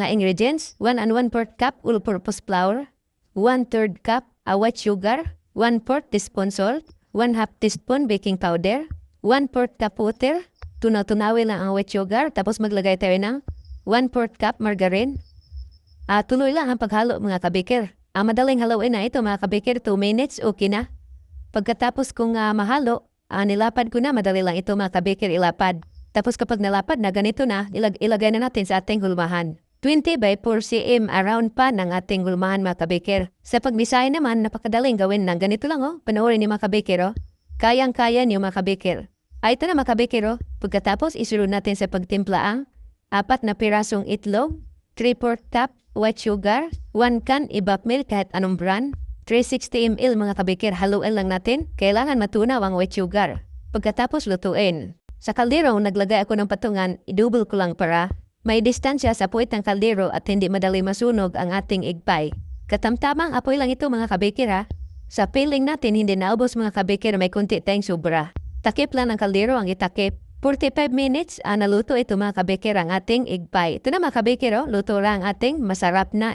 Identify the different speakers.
Speaker 1: Mga ingredients, 1 and 1/4 cup all-purpose flour, 1/3 cup white sugar, 1/4 teaspoon salt, 1/2 teaspoon baking powder, 1/4 cup water. Tunaw-tunawin lang ang white sugar, tapos maglagay tayo ng 1/4 cup margarine. Tuloy lang ang paghalo mga kabiker. Madaling haluin na ito mga kabiker, 2 minutes, okay na. Pagkatapos kong mahalo, nilapad ko na, madali lang ito mga kabiker ilapad. Tapos kapag nalapad na ganito na, ilagay na natin sa ating hulmahan. 20 by 4 cm around pa ng ating hulmahan mga kabiker. Sa pagbisay naman, napakadaling gawin ng ganito lang Panoorin niyo mga kabiker Kayang-kaya niyo mga kabiker. Ito na mga kabiker Pagkatapos isunod natin sa pagtimpla ang 4 na pirasong itlog, 3/4 cup white sugar, 1 can evap milk kahit anong brand, 360 ml mga kabiker. Haluin lang natin. Kailangan matunaw ang white sugar. Pagkatapos lutuin. Sa kaldero, naglagay ako ng patungan, i-double ko lang para may distansya sa puwit ng kaldero at hindi madali masunog ang ating egg pie. Katamtamang apoy lang ito mga kabiker Sa filling natin, hindi naubos mga kabiker, may kunti tayong sobra. Takip lang ng kaldero ang itakip. 45 minutes, naluto ito mga kabiker ang ating egg pie. Ito na mga kabiker luto lang ang ating masarap na